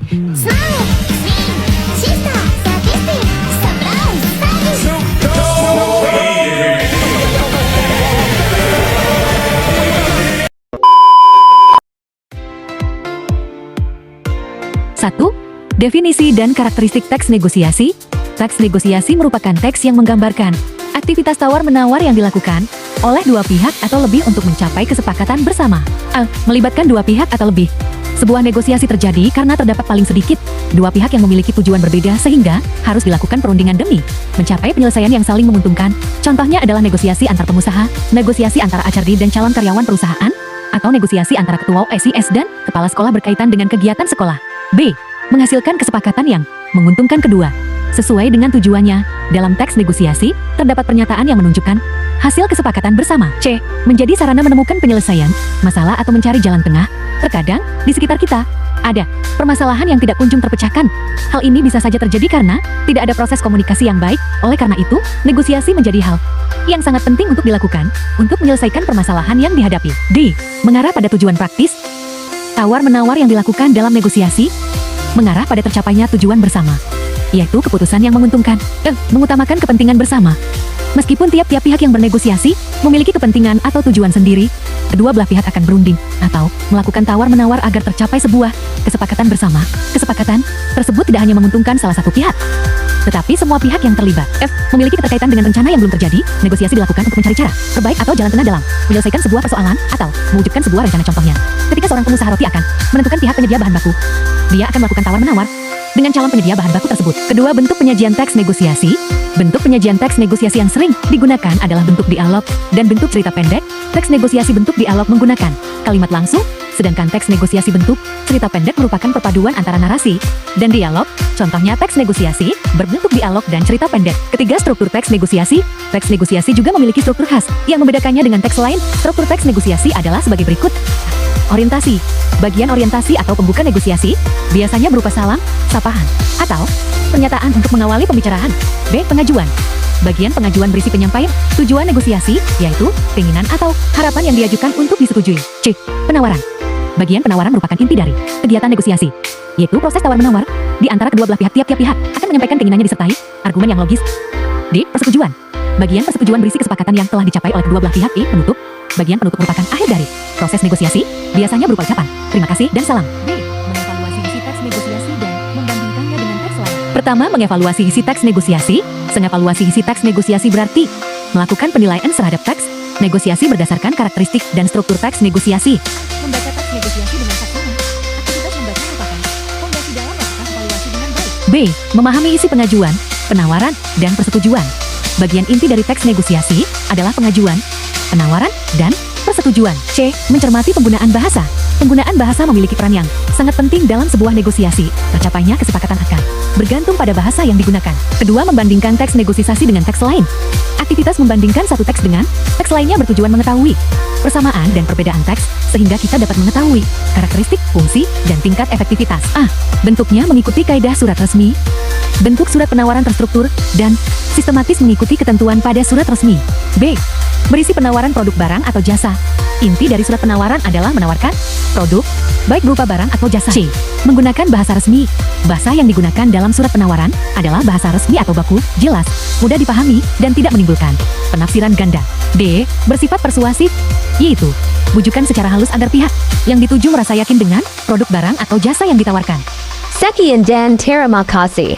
Smile, sing, cita, statistik, surprise, stylish. Satu, definisi dan karakteristik teks negosiasi. Teks negosiasi merupakan teks yang menggambarkan aktivitas tawar-menawar yang dilakukan oleh dua pihak atau lebih untuk mencapai kesepakatan bersama. Melibatkan dua pihak atau lebih. Sebuah negosiasi terjadi karena terdapat paling sedikit dua pihak yang memiliki tujuan berbeda sehingga harus dilakukan perundingan demi mencapai penyelesaian yang saling menguntungkan. Contohnya adalah negosiasi antar pengusaha, negosiasi antara HRD dan calon karyawan perusahaan, atau negosiasi antara ketua OSIS dan kepala sekolah berkaitan dengan kegiatan sekolah. B. Menghasilkan kesepakatan yang menguntungkan kedua. Sesuai dengan tujuannya, dalam teks negosiasi, terdapat pernyataan yang menunjukkan hasil kesepakatan bersama. C. Menjadi sarana menemukan penyelesaian masalah atau mencari jalan tengah. Terkadang, di sekitar kita, ada permasalahan yang tidak kunjung terpecahkan. Hal ini bisa saja terjadi karena tidak ada proses komunikasi yang baik. Oleh karena itu, negosiasi menjadi hal yang sangat penting untuk dilakukan untuk menyelesaikan permasalahan yang dihadapi. D. Mengarah pada tujuan praktis. Tawar-menawar yang dilakukan dalam negosiasi mengarah pada tercapainya tujuan bersama, yaitu keputusan yang menguntungkan, mengutamakan kepentingan bersama. Meskipun tiap-tiap pihak yang bernegosiasi memiliki kepentingan atau tujuan sendiri, kedua belah pihak akan berunding atau melakukan tawar-menawar agar tercapai sebuah kesepakatan bersama. Kesepakatan tersebut tidak hanya menguntungkan salah satu pihak, tetapi semua pihak yang terlibat. Memiliki keterkaitan dengan rencana yang belum terjadi. Negosiasi dilakukan untuk mencari cara terbaik atau jalan tengah dalam menyelesaikan sebuah persoalan atau mewujudkan sebuah rencana. Contohnya, ketika seorang pengusaha roti akan menentukan pihak penyedia bahan baku, dia akan melakukan tawar-menawar dengan calon penyedia bahan baku tersebut. Kedua bentuk penyajian teks negosiasi. Bentuk penyajian teks negosiasi yang sering digunakan adalah bentuk dialog dan bentuk cerita pendek. Teks negosiasi bentuk dialog menggunakan kalimat langsung, sedangkan teks negosiasi bentuk cerita pendek merupakan perpaduan antara narasi dan dialog. Contohnya teks negosiasi berbentuk dialog dan cerita pendek. Ketiga, struktur teks negosiasi. Teks negosiasi juga memiliki struktur khas yang membedakannya dengan teks lain. Struktur teks negosiasi adalah sebagai berikut. Orientasi. Bagian orientasi atau pembuka negosiasi biasanya berupa salam, sapaan, atau pernyataan untuk mengawali pembicaraan. B. Pengajuan. Bagian pengajuan berisi penyampaian tujuan negosiasi, yaitu keinginan atau harapan yang diajukan untuk disetujui. C. Penawaran. Bagian penawaran merupakan inti dari kegiatan negosiasi, yaitu proses tawar-menawar di antara kedua belah pihak. Tiap-tiap pihak akan menyampaikan keinginannya disertai argumen yang logis. D. Persetujuan. Bagian persetujuan berisi kesepakatan yang telah dicapai oleh kedua belah pihak. E. Penutup. Bagian penutup merupakan akhir dari proses negosiasi, biasanya berupa ucapan terima kasih dan salam. B. Mengevaluasi isi teks negosiasi dan membandingkannya dengan teks lain. Pertama, mengevaluasi isi teks negosiasi. Mengevaluasi isi teks negosiasi berarti melakukan penilaian terhadap teks negosiasi berdasarkan karakteristik dan struktur teks negosiasi. Membaca teks negosiasi dengan saksama. Aktivitas membaca merupakan fondasi dalam melakukan evaluasi dengan baik. B. Memahami isi pengajuan, penawaran, dan persetujuan. Bagian inti dari teks negosiasi adalah pengajuan, penawaran, dan persetujuan. C. Mencermati penggunaan bahasa. Penggunaan bahasa memiliki peran yang sangat penting dalam sebuah negosiasi. Tercapainya kesepakatan akan bergantung pada bahasa yang digunakan. Kedua, membandingkan teks negosiasi dengan teks lain. Aktivitas membandingkan satu teks dengan teks lainnya bertujuan mengetahui persamaan dan perbedaan teks, sehingga kita dapat mengetahui karakteristik, fungsi, dan tingkat efektivitas. A. Bentuknya mengikuti kaidah surat resmi. Bentuk surat penawaran terstruktur dan sistematis mengikuti ketentuan pada surat resmi. B. Berisi penawaran produk barang atau jasa. Inti dari surat penawaran adalah menawarkan produk, baik berupa barang atau jasa. C. Menggunakan bahasa resmi. Bahasa yang digunakan dalam surat penawaran adalah bahasa resmi atau baku, jelas, mudah dipahami, dan tidak menimbulkan penafsiran ganda. D. Bersifat persuasif, yaitu bujukan secara halus agar pihak yang dituju merasa yakin dengan produk barang atau jasa yang ditawarkan. Sekian dan terima kasih.